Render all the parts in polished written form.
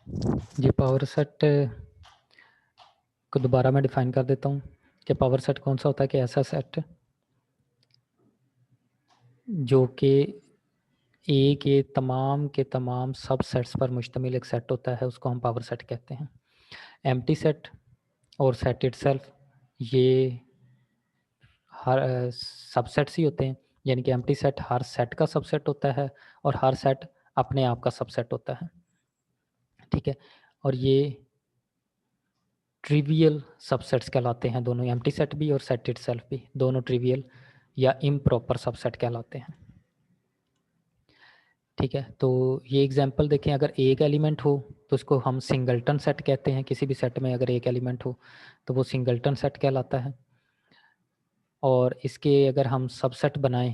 जी, power set को दोबारा मैं डिफाइन कर देता हूँ कि पावर सेट कौन सा होता है कि ऐसा सेट जो कि ए के तमाम सब सेट्स पर मुश्तमिल एक सेट होता है, उसको हम पावर सेट कहते हैं। एम्प्टी सेट और सेट इटसेल्फ ये हर सबसेट्स ही होते हैं, यानी कि एम्प्टी सेट हर सेट का सबसेट होता है और हर सेट अपने आप का सबसेट होता है। ठीक है, और ये ट्रिवियल सबसेट्स कहलाते हैं दोनों, एम्प्टी सेट भी और सेट इटसेल्फ भी, दोनों ट्रिवियल या इम्प्रॉपर सबसेट कहलाते हैं। ठीक है, तो ये एग्जांपल देखें, अगर एक एलिमेंट हो तो उसको हम सिंगलटन सेट कहते हैं। किसी भी सेट में अगर एक एलिमेंट हो तो वो सिंगलटन सेट कहलाता है। और इसके अगर हम सबसेट बनाएं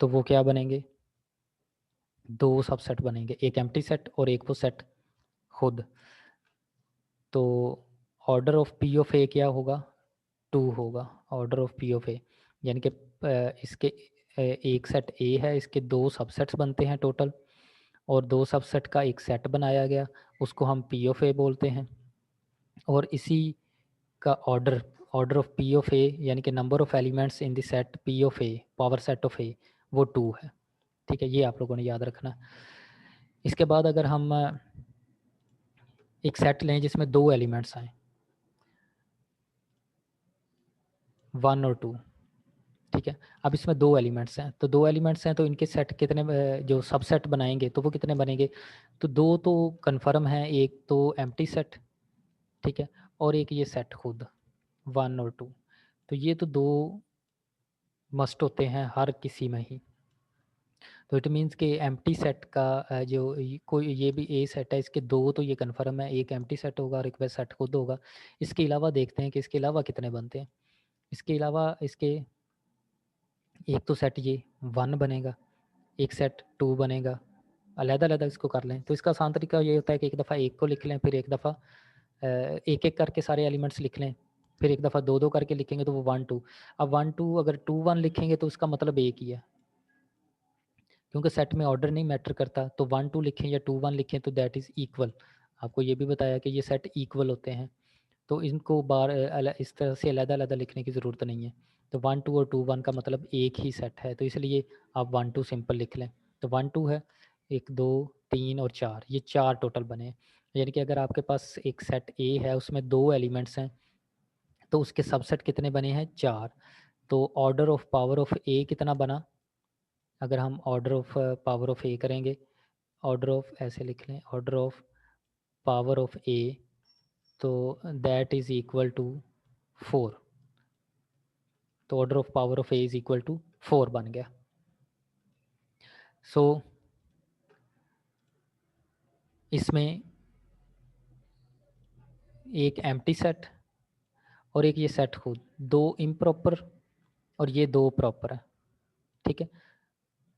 तो वो क्या बनेंगे, दो सबसेट बनेंगे, एक एम्प्टी सेट और एक वो सेट खुद। तो ऑर्डर ऑफ पी ऑफ ए क्या होगा, 2 होगा order of P of A, यानी कि इसके एक सेट ए है, इसके दो सबसेट्स बनते हैं टोटल, और दो सबसेट का एक सेट बनाया गया, उसको हम पी ऑफ ए बोलते हैं। और इसी का order, order of P of A यानी कि number of elements in the set P of A, power set of A, वो 2 है। ठीक है, ये आप लोगों ने याद रखना। इसके बाद अगर हम एक सेट लें जिसमें दो एलिमेंट्स आए, 1 और 2। ठीक है, अब इसमें दो एलिमेंट्स हैं, तो दो एलिमेंट्स हैं तो इनके सेट कितने, जो सबसेट बनाएंगे तो वो कितने बनेंगे, तो दो तो कन्फर्म है, एक तो एम्प्टी सेट, ठीक है, और एक ये सेट खुद 1 और 2। तो ये तो दो मस्ट होते हैं हर किसी में ही। तो इट मीन्स कि एम्प्टी सेट का कोई ये भी ए सेट है, इसके दो तो ये कन्फर्म है, एक एम्प्टी सेट होगा और एक वह सेट खुद होगा। इसके अलावा देखते हैं कि इसके अलावा कितने बनते हैं। इसके अलावा इसके एक तो सेट ये 1 बनेगा, एक सेट 2 बनेगा, अलग-अलग इसको कर लें। तो इसका आसान तरीका ये होता है कि एक दफ़ा एक को लिख लें, फिर एक दफ़ा एक-एक करके सारे एलिमेंट्स लिख लें, फिर एक दफ़ा 2-2 करके लिखेंगे तो वो 1 2। अब 1 2 अगर 2 1 लिखेंगे तो उसका मतलब एक ही है, क्योंकि सेट में ऑर्डर नहीं मैटर करता। तो 1 2 लिखें या 2 1 लिखें तो दैट इज़ इक्वल। आपको ये भी बताया कि ये सेट इक्वल होते हैं, तो इनको इस तरह से अलग-अलग लिखने की ज़रूरत नहीं है। तो 1 2 और 2 1 का मतलब एक ही सेट है, तो इसलिए आप 1 2 सिंपल लिख लें। तो 1 2 है, 1 2 3 और 4, ये 4 टोटल बने हैं। यानी कि अगर आपके पास एक सेट ए है, उसमें 2 एलिमेंट्स हैं, तो उसके सबसेट कितने बने हैं, 4। तो order of power of A कितना बना, अगर हम order of power of A करेंगे, ऑर्डर ऑफ ऐसे लिख लें, order of power of A, तो दैट इज़ इक्वल टू 4। तो order of power of A is equal to 4 बन गया। सो इसमें एक एम्प्टी सेट और एक ये सेट खुद, दो इम्प्रॉपर और ये दो प्रॉपर है। ठीक है,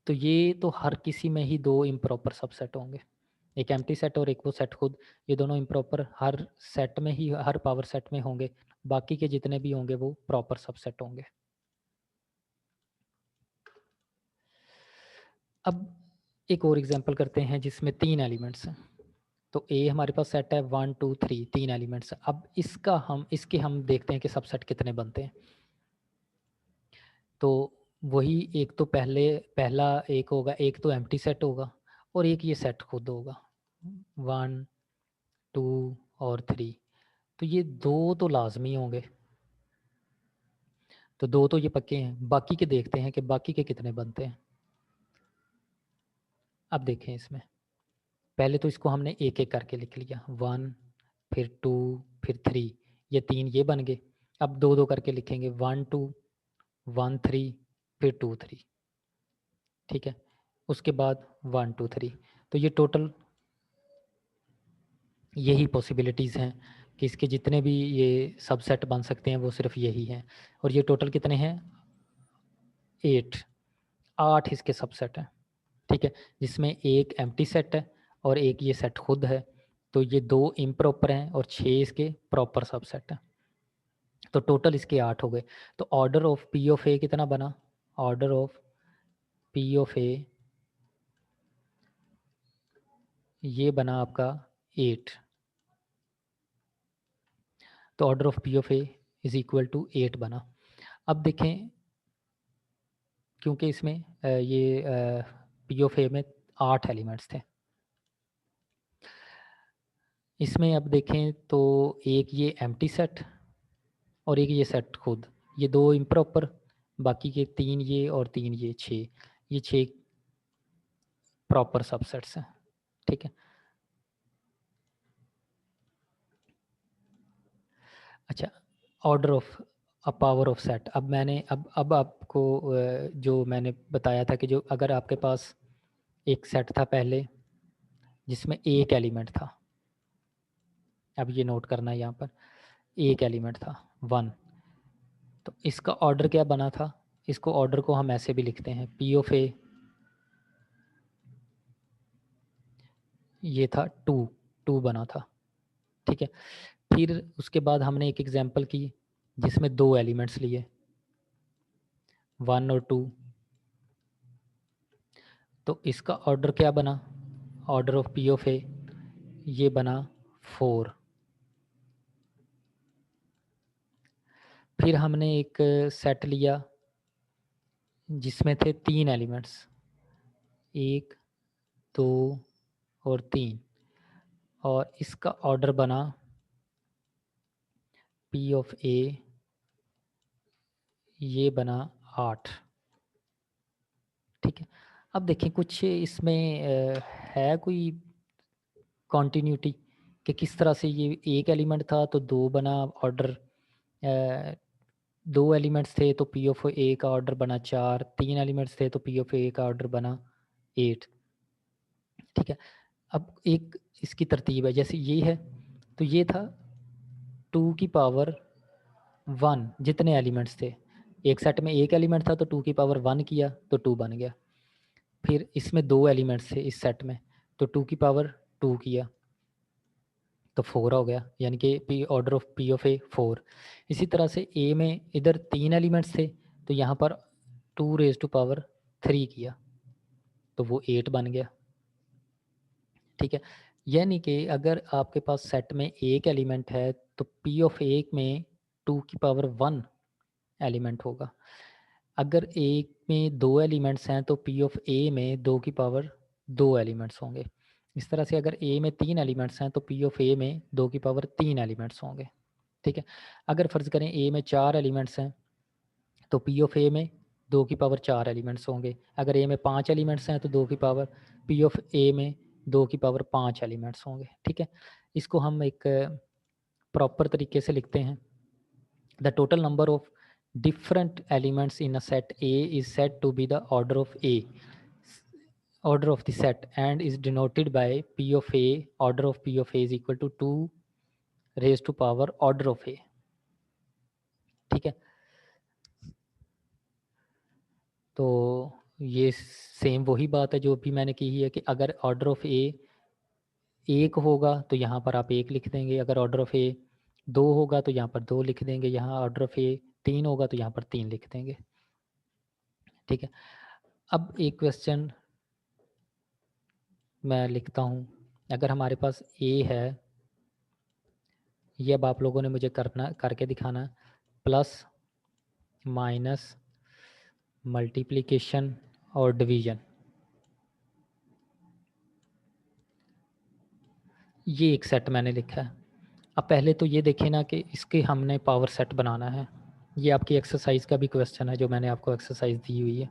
तो ये तो हर किसी में ही दो इम्प्रॉपर सबसेट होंगे, एक एम्प्टी सेट और एक वो सेट खुद, ये दोनों इम्प्रॉपर हर सेट में ही, हर पावर सेट में होंगे। बाकी के जितने भी होंगे वो प्रॉपर सबसेट होंगे। अब एक और एग्जांपल करते हैं जिसमें 3 एलिमेंट्स हैं। तो ए हमारे पास सेट है 1 2 3, 3 एलिमेंट्स। अब इसके हम देखते हैं कि सबसेट कितने बनते हैं। तो वही, एक तो पहला एक होगा, एक तो एम्प्टी सेट होगा और एक ये सेट खुद होगा 1 2 और 3। तो ये दो तो लाजमी होंगे, तो दो तो ये पक्के हैं। बाकी के देखते हैं कि बाकी के कितने बनते हैं। अब देखें, इसमें पहले तो इसको हमने एक एक करके लिख लिया, 1 फिर 2 फिर 3, ये 3 ये बन गए। अब दो दो करके लिखेंगे, 1 2 1 3 फिर 2 3। ठीक है, उसके बाद 1 2 3। तो ये टोटल यही पॉसिबिलिटीज़ हैं कि इसके जितने भी ये सबसेट बन सकते हैं वो सिर्फ यही हैं। और ये टोटल कितने हैं, 8, 8 इसके सबसेट हैं। ठीक है, जिसमें एक एम्प्टी सेट है और एक ये सेट खुद है। तो ये 2 इम्प्रॉपर हैं और 6 इसके प्रॉपर सबसेट हैं। तो टोटल इसके 8 हो गए। तो order of P of A कितना बना, order of P of A ये बना आपका 8, तो order of P of A is equal to 8 बना। अब देखें, क्योंकि इसमें ये पी ऑफ ए में 8 एलिमेंट्स थे, इसमें अब देखें तो एक ये एम्प्टी सेट और एक ये सेट खुद, ये 2 इम्प्रॉपर, बाकी के 3 ये और 3 ये, 6, ये 6 प्रॉपर सबसेट्स हैं। ठीक है, अच्छा, order of a power of set. अब मैंने अब आपको जो मैंने बताया था कि जो अगर आपके पास एक सेट था पहले जिसमें एक एलिमेंट था, अब ये नोट करना है यहाँ पर, एक एलिमेंट था 1, तो इसका ऑर्डर क्या बना था, इसको ऑर्डर को हम ऐसे भी लिखते हैं, पी ऑफ ए ये था 2 बना था। ठीक है, फिर उसके बाद हमने एक एग्जांपल की जिसमें 2 एलिमेंट्स लिए, 1 और 2, तो इसका ऑर्डर क्या बना, order of P of A ये बना 4। फिर हमने एक सेट लिया जिसमें थे 3 एलिमेंट्स, 1, 2 और 3, और इसका ऑर्डर बना पी ऑफ ए ये बना 8। ठीक है, अब देखें कुछ इसमें है कोई कॉन्टीन्यूटी कि किस तरह से ये एक एलिमेंट था तो 2 बना ऑर्डर, 2 एलिमेंट्स थे तो पी ऑफ ए का ऑर्डर बना 4, 3 एलिमेंट्स थे तो पी ऑफ ए का ऑर्डर बना 8। ठीक है, अब एक इसकी तरतीब है, जैसे ये है तो ये था 2 की पावर 1 जितने एलिमेंट्स थे, एक सेट में एक एलिमेंट था तो 2 की पावर 1 किया तो 2 बन गया। फिर इसमें 2 एलिमेंट्स थे इस सेट में, तो 2 की पावर 2 किया तो 4 हो गया, यानी कि P order of P of A 4। इसी तरह से ए में इधर 3 एलिमेंट्स थे तो यहाँ पर 2 रेज टू पावर 3 किया तो वो 8 बन गया। ठीक है, यानी कि अगर आपके पास सेट में एक एलिमेंट है तो पी ऑफ ए में 2 की पावर 1 एलिमेंट होगा, अगर एक में 2 एलिमेंट्स हैं तो पी ऑफ ए में 2 की पावर 2 एलिमेंट्स होंगे। इस तरह से अगर ए में 3 एलिमेंट्स हैं तो पी ऑफ ए में 2 की पावर 3 एलिमेंट्स होंगे। ठीक है, अगर फ़र्ज़ करें ए में 4 एलिमेंट्स हैं तो पी ऑफ ए में 2 की पावर 4 एलिमेंट्स होंगे। अगर ए में 5 एलिमेंट्स हैं तो 2 की पावर पी ऑफ ए में 2 की पावर 5 एलिमेंट्स होंगे। ठीक है, इसको हम एक प्रॉपर तरीके से लिखते हैं, the total number of different elements in a set A is said to be the order of the set and is denoted by P of A, order of P of A is equal to 2 raised to power order of A। ठीक है, तो ये same वही बात है जो भी मैंने की है कि अगर ऑर्डर ऑफ ए 1 होगा तो यहाँ पर आप 1 लिख देंगे, अगर ऑर्डर ऑफ ए 2 होगा तो यहाँ पर 2 लिख देंगे, यहाँ ऑर्डर ऑफ ए 3 होगा तो यहाँ पर 3 लिख देंगे। ठीक है, अब एक क्वेश्चन मैं लिखता हूँ, अगर हमारे पास ए है, ये अब आप लोगों ने मुझे करके दिखाना, प्लस माइनस मल्टीप्लिकेशन और डिवीजन, ये एक सेट मैंने लिखा है। अब पहले तो ये देखें ना कि इसके हमने पावर सेट बनाना है, ये आपकी एक्सरसाइज का भी क्वेश्चन है जो मैंने आपको एक्सरसाइज दी हुई है।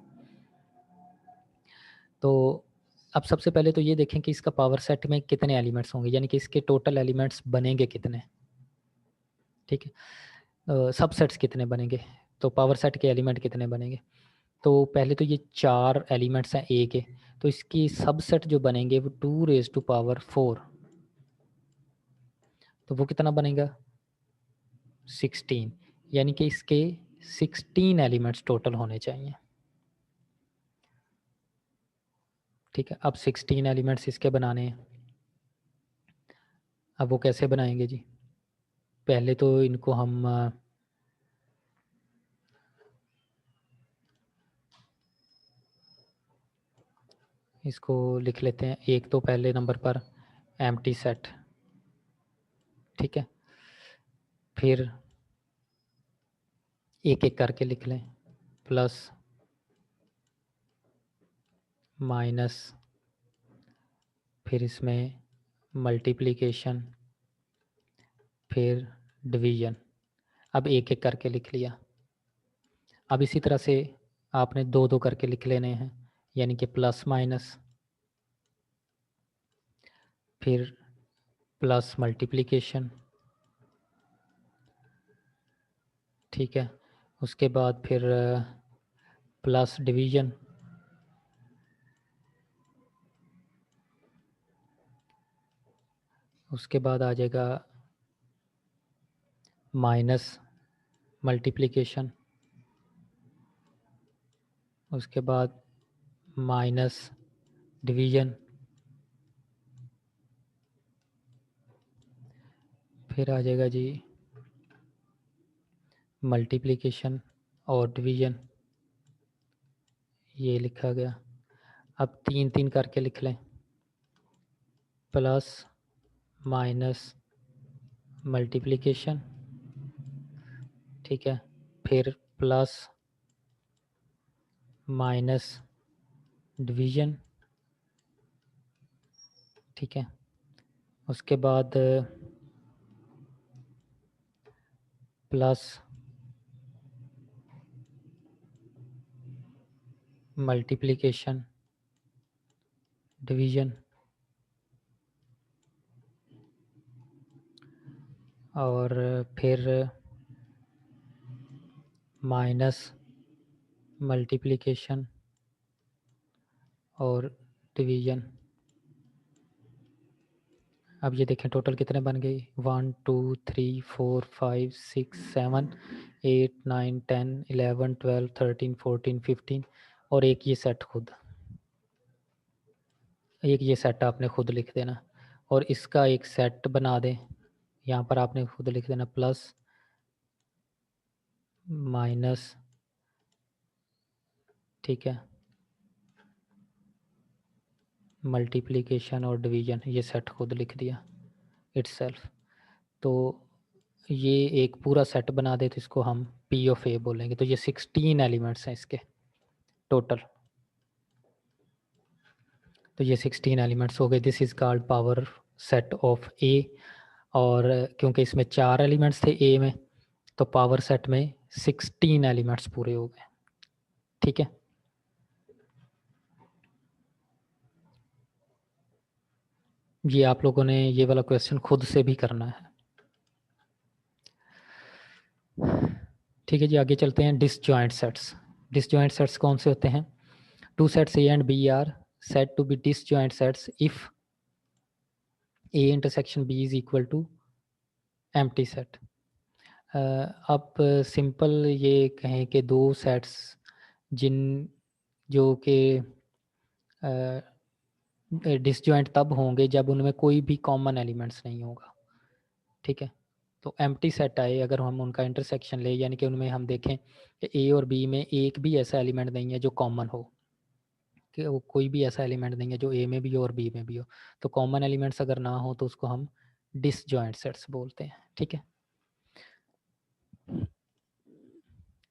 तो अब सबसे पहले तो ये देखें कि इसका पावर सेट में कितने एलिमेंट्स होंगे, यानी कि इसके टोटल एलिमेंट्स बनेंगे कितने। ठीक है, सबसेट्स कितने बनेंगे, तो पावर सेट के एलिमेंट कितने बनेंगे। तो पहले तो ये 4 एलिमेंट्स हैं ए के, तो इसकी सबसेट जो बनेंगे वो 2 रेज टू पावर 4, तो वो कितना बनेगा 16, यानी कि इसके 16 एलिमेंट्स टोटल होने चाहिए। ठीक है, अब 16 एलिमेंट्स इसके बनाने हैं, अब वो कैसे बनाएंगे जी, पहले तो इनको हम इसको लिख लेते हैं। एक तो पहले नंबर पर एम्प्टी सेट, ठीक है, फिर एक एक करके लिख लें, प्लस माइनस, फिर इसमें मल्टीप्लिकेशन, फिर डिवीजन। अब एक एक करके लिख लिया। अब इसी तरह से आपने दो दो करके लिख लेने हैं, यानी कि प्लस माइनस, फिर प्लस मल्टीप्लिकेशन, ठीक है, उसके बाद फिर प्लस डिवीजन, उसके बाद आ जाएगा माइनस मल्टीप्लिकेशन, उसके बाद माइनस डिवीजन, फिर आ जाएगा जी मल्टीप्लिकेशन और डिवीजन, ये लिखा गया। अब तीन तीन करके लिख लें, प्लस माइनस मल्टीप्लिकेशन, ठीक है, फिर प्लस माइनस डिवीजन, ठीक है, उसके बाद प्लस मल्टीप्लिकेशन डिवीजन, और फिर माइनस मल्टीप्लिकेशन और डिवीजन। अब ये देखें टोटल कितने बन गए, 1 2 3 4 5 6 7 8 9 10 11 12 13 14 15, और एक ये सेट खुद, एक ये सेट आपने खुद लिख देना, और इसका एक सेट बना दें। यहाँ पर आपने खुद लिख देना प्लस माइनस, ठीक है, मल्टीप्लिकेशन और डिवीजन, ये सेट खुद लिख दिया इटसेल्फ। तो ये एक पूरा सेट बना दे तो इसको हम पी ऑफ ए बोलेंगे। तो ये 16 एलिमेंट्स हैं इसके टोटल। तो ये 16 एलिमेंट्स हो गए, this is called power set of A. और क्योंकि इसमें 4 एलिमेंट्स थे ए में, तो पावर सेट में 16 एलिमेंट्स पूरे हो गए, ठीक है। ये आप लोगों ने ये वाला क्वेश्चन खुद से भी करना है, ठीक है जी। आगे चलते हैं, डिसजॉइंट सेट्स। डिसजॉइंट सेट्स कौन से होते हैं? Two sets A and B are said to be disjoint sets if A intersection B is equal to empty set. अब सिंपल ये कहें कि दो सेट्स जिन जो कि डिसजॉइंट तब होंगे जब उनमें कोई भी कॉमन एलिमेंट्स नहीं होगा, ठीक है। तो एम्प्टी सेट आए अगर हम उनका इंटरसेक्शन ले, यानी कि उनमें हम देखें कि ए और बी में एक भी ऐसा एलिमेंट नहीं है जो कॉमन हो, कि वो कोई भी ऐसा एलिमेंट नहीं है जो ए में भी हो और बी में भी हो। तो कॉमन एलिमेंट्स अगर ना हो तो उसको हम डिसजॉइंट सेट्स बोलते हैं, ठीक है।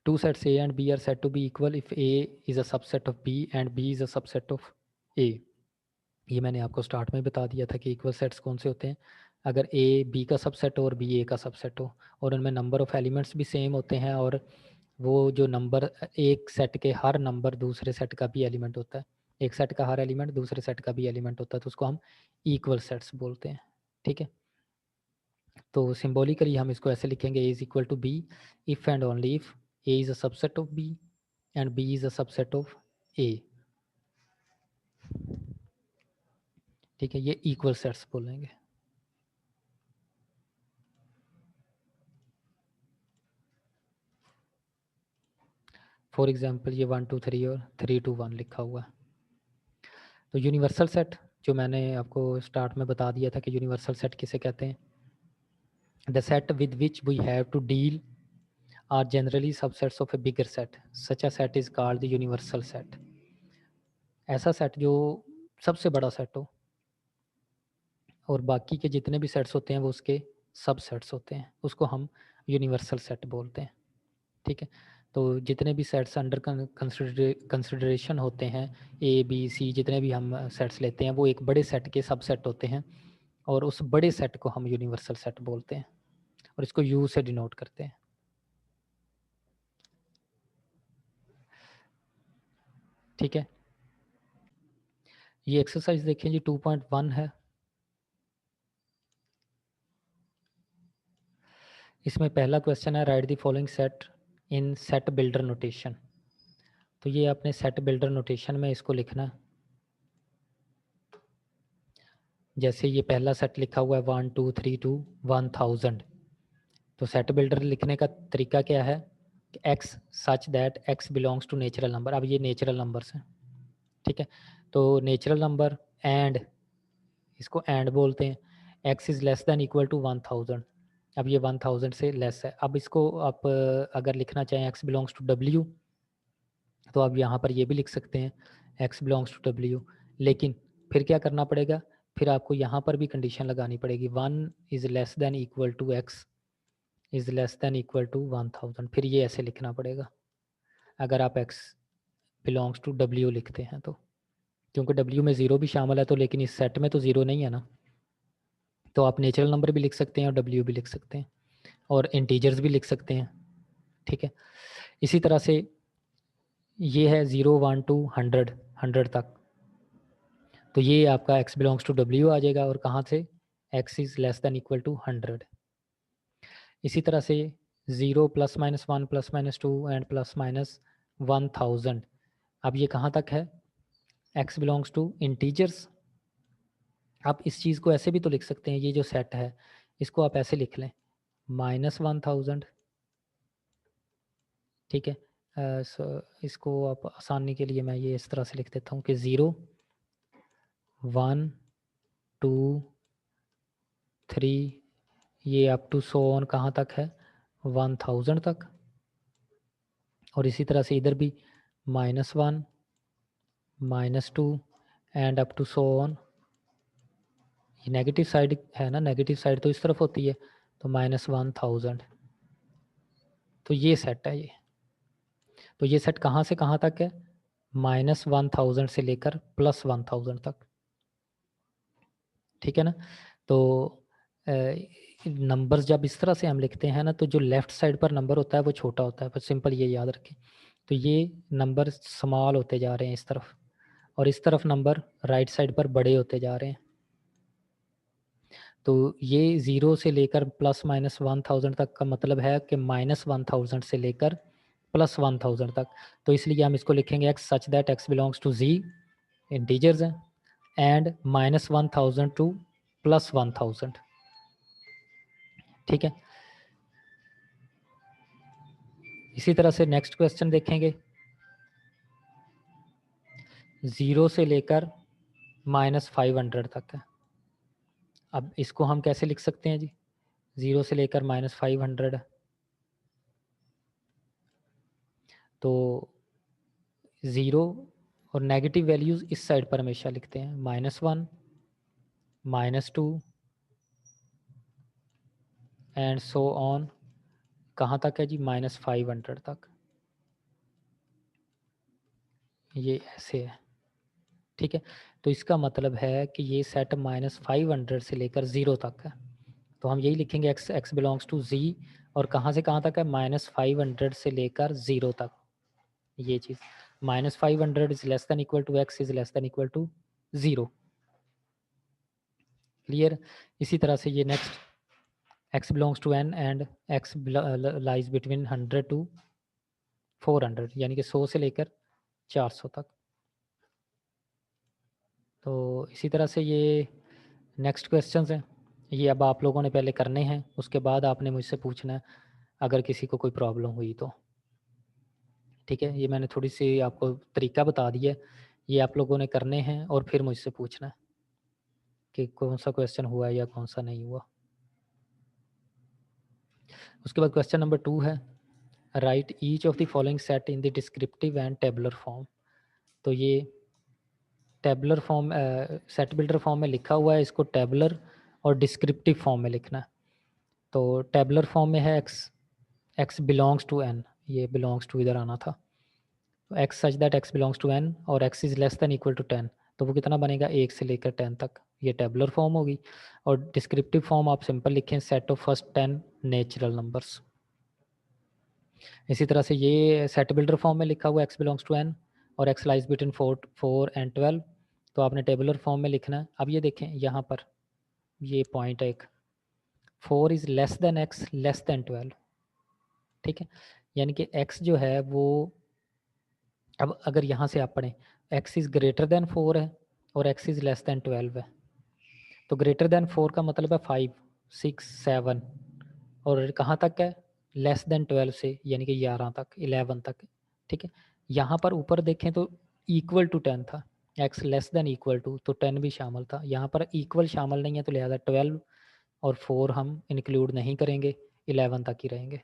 Two sets A and B are said to be equal if A is a subset of B and B is a subset of A। ये मैंने आपको स्टार्ट में बता दिया था कि इक्वल सेट्स कौन से होते हैं, अगर A B का सबसेट हो और B A का सबसेट हो, और उनमें नंबर ऑफ एलिमेंट्स भी सेम होते हैं, और वो जो नंबर एक सेट के हर नंबर दूसरे सेट का भी एलिमेंट होता है, एक सेट का हर एलिमेंट दूसरे सेट का भी एलिमेंट होता है, तो उसको हम इक्वल सेट्स बोलते हैं, ठीक है। तो सिंबॉलिकली हम इसको ऐसे लिखेंगे, A is equal to B if and only if A is a subset of B and B is a subset of A, ठीक है। ये इक्वल सेट्स बोलेंगे। फॉर एग्जांपल ये 1 2 3 और 3 2 1 लिखा हुआ है। तो यूनिवर्सल सेट जो मैंने आपको स्टार्ट में बता दिया था कि यूनिवर्सल सेट किसे कहते हैं, the set with which we have to deal are generally subsets of a bigger set, such a set is called the universal set. ऐसा सेट जो सबसे बड़ा सेट हो और बाकी के जितने भी सेट्स होते हैं वो उसके सबसेट्स होते हैं, उसको हम यूनिवर्सल सेट बोलते हैं। ठीक है, तो जितने भी सेट्स अंडर कंसिडरेशन होते हैं, ए बी सी, जितने भी हम सेट्स लेते हैं वो एक बड़े सेट के सबसेट होते हैं, और उस बड़े सेट को हम यूनिवर्सल सेट बोलते हैं, और इसको यू से डिनोट करते हैं। ठीक है, ये एक्सरसाइज देखें जी 2.1 है। इसमें पहला क्वेश्चन है right the following set in set builder notation. तो ये आपने सेट बिल्डर नोटेशन में इसको लिखना, जैसे ये पहला सेट लिखा हुआ है 1 2 3 2 1000। तो सेट बिल्डर लिखने का तरीका क्या है कि X such that X belongs to natural number. अब ये नेचुरल नंबर्स हैं, ठीक है, तो नेचुरल नंबर एंड, इसको एंड बोलते हैं, X is less than equal to 1000। अब ये 1000 से लेस है। अब इसको आप अगर लिखना चाहें एक्स बिलोंग्स टू डब्ल्यू, तो आप यहाँ पर ये भी लिख सकते हैं एक्स बिलोंग्स टू डब्ल्यू। लेकिन फिर क्या करना पड़ेगा, फिर आपको यहाँ पर भी कंडीशन लगानी पड़ेगी, 1 is less than equal to X is less than equal to 1000। फिर ये ऐसे लिखना पड़ेगा अगर आप एक्स बिलोंग्स टू डब्ल्यू लिखते हैं तो, क्योंकि डब्ल्यू में ज़ीरो भी शामिल है, तो लेकिन इस सेट में तो ज़ीरो नहीं है ना। तो आप नेचुरल नंबर भी लिख सकते हैं और डब्ल्यू भी लिख सकते हैं और इंटीजर्स भी लिख सकते हैं। ठीक है, इसी तरह से ये है 0 1 2 100 100 तक, तो ये आपका x बिलोंग्स टू डब्ल्यू आ जाएगा, और कहाँ से, x is less than equal to 100। इसी तरह से 0 plus minus 1 plus minus 2 and plus minus 1000। अब ये कहाँ तक है, x बिलोंग्स टू इंटीजर्स। आप इस चीज़ को ऐसे भी तो लिख सकते हैं, ये जो सेट है इसको आप ऐसे लिख लें -1000। ठीक है, इसको आप आसानी के लिए मैं ये इस तरह से लिख देता हूँ कि 0 1 2 3, ये अप टू सो ऑन कहाँ तक है, 1000 तक। और इसी तरह से इधर भी -1 -2 and up to so on. ये नेगेटिव साइड है ना, नेगेटिव साइड तो इस तरफ होती है, तो -1000। तो ये सेट है ये। तो ये सेट कहाँ से कहाँ तक है, -1000 से लेकर +1000 तक। ठीक है ना, तो नंबर्स जब इस तरह से हम लिखते हैं ना, तो जो लेफ्ट साइड पर नंबर होता है वो छोटा होता है, बस सिंपल ये याद रखें। तो ये नंबर स्मॉल होते जा रहे हैं इस तरफ, और इस तरफ नंबर राइट साइड पर बड़े होते जा रहे हैं। तो ये 0 से लेकर +-1000 तक का मतलब है कि -1000 से लेकर +1000 तक। तो इसलिए हम इसको लिखेंगे x such that x belongs to z, integers हैं, एंड -1000 टू +1000। ठीक है, इसी तरह से नेक्स्ट क्वेश्चन देखेंगे, 0 से लेकर -500 तक है। अब इसको हम कैसे लिख सकते हैं जी, 0 से लेकर -500, तो 0 और नेगेटिव वैल्यूज़ इस साइड पर हमेशा लिखते हैं, -1 -2 एंड सो ऑन, कहाँ तक है जी, -500 तक। ये ऐसे है। ठीक है, तो इसका मतलब है कि ये सेट -500 से लेकर 0 तक है। तो हम यही लिखेंगे x बिलोंग्स टू z, और कहाँ से कहाँ तक है, -500 से लेकर 0 तक। ये चीज़ -500 is less than equal to x is less than equal to 0। Clear. इसी तरह से ये next x belongs to n and x lies between 100 to 400, यानी कि 100 से लेकर 400 तक। तो इसी तरह से ये नेक्स्ट क्वेश्चंस हैं, ये अब आप लोगों ने पहले करने हैं, उसके बाद आपने मुझसे पूछना है अगर किसी को कोई प्रॉब्लम हुई तो। ठीक है, ये मैंने थोड़ी सी आपको तरीका बता दिया है, ये आप लोगों ने करने हैं और फिर मुझसे पूछना है कि कौन सा क्वेश्चन हुआ या कौन सा नहीं हुआ। उसके बाद क्वेश्चन नंबर 2 है, right each of the following set in the descriptive and tabular form. तो ये tabular form, set builder form में लिखा हुआ है, इसको टेबुलर और डिस्क्रिप्टिव फॉर्म में लिखना है। तो टेबलर फॉर्म में है x बिलोंग्स टू n, ये बिलोंग्स टू इधर आना था, तो x such that x belongs to n और x is less than equal to 10, तो वो कितना बनेगा 1 से लेकर 10 तक, ये टेबलर फॉर्म होगी। और डिस्क्रिप्टिव फॉर्म आप सिंपल लिखें set of first 10 natural numbers. इसी तरह से ये सेट बिल्डर फॉर्म में लिखा हुआ x बिलोंग्स टू n और x लाइज बिटवीन 4 एंड 12, तो आपने टेबुलर फॉर्म में लिखना है। अब ये देखें यहाँ पर ये पॉइंट है एक, 4 is less then x less then 12, ठीक है, यानी कि x जो है वो, अब अगर यहाँ से आप पढ़ें x इज़ ग्रेटर देन 4 है और x इज़ लेस देन 12 है, तो ग्रेटर देन 4 का मतलब है 5 6 7, और कहाँ तक है लेस देन 12 से यानी कि 11 तक 11 तक, ठीक है। यहाँ पर ऊपर देखें तो इक्वल टू 10 था, x less than equal to, तो 10 भी शामिल था, यहाँ पर इक्वल शामिल नहीं है, तो लिहाजा 12 और 4 हम इंक्लूड नहीं करेंगे, 11 तक ही रहेंगे।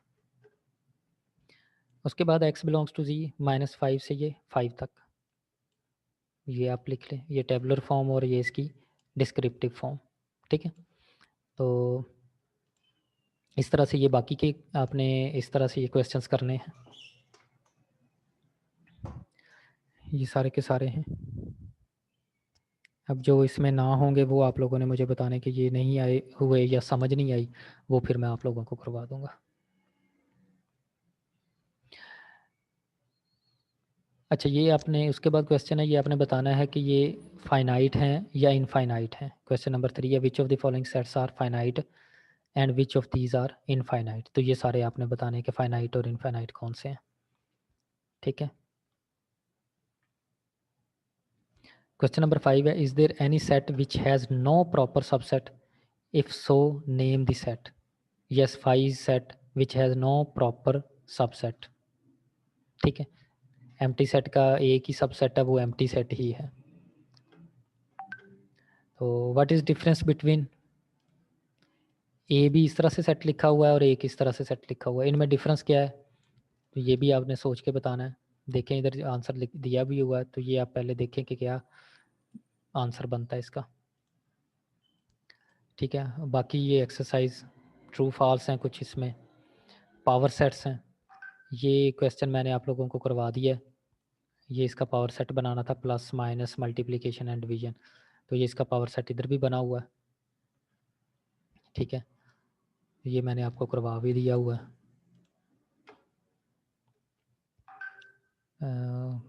उसके बाद x बिलोंग्स टू z -5 से ये 5 तक, ये आप लिख लें, ये टेबुलर फॉर्म और ये इसकी डिस्क्रिप्टिव फॉर्म, ठीक है। तो इस तरह से ये बाकी के आपने इस तरह से ये क्वेश्चंस करने हैं, ये सारे के सारे हैं। अब जो इसमें ना होंगे वो आप लोगों ने मुझे बताने कि ये नहीं आए हुए या समझ नहीं आई, वो फिर मैं आप लोगों को करवा दूंगा। अच्छा, ये आपने उसके बाद क्वेश्चन है, ये आपने बताना है कि ये फाइनाइट हैं या इनफाइनाइट हैं। क्वेश्चन नंबर 3 है which of the following sets are finite and which of these are infinite, तो ये सारे आपने बताने हैं कि फाइनाइट और इनफाइनाइट कौन से हैं, ठीक है। क्वेश्चन नंबर 5 है is there any set which has no proper subset, if so name the set. Yes, 5 set which has no proper subset, ठीक है। एम्प्टी सेट का एक ही सबसेट है, वो एम्प्टी सेट ही है। तो व्हाट इज़ डिफरेंस बिटवीन, ए भी इस तरह से सेट लिखा हुआ है और एक इस तरह से सेट लिखा हुआ है, इनमें डिफरेंस क्या है, तो ये भी आपने सोच के बताना है। देखें इधर आंसर लिख दिया भी हुआ है, तो ये आप पहले देखें कि क्या आंसर बनता है इसका, ठीक है। बाकी ये एक्सरसाइज ट्रू फॉल्स हैं कुछ, इसमें पावर सेट्स हैं, ये क्वेश्चन मैंने आप लोगों को करवा दिया है। ये इसका पावर सेट बनाना था, plus minus multiplication and division, तो ये इसका पावर सेट इधर भी बना हुआ है, ठीक है। ये मैंने आपको करवा भी दिया हुआ है।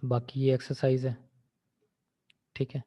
बाकी ये एक्सरसाइज है, ठीक है।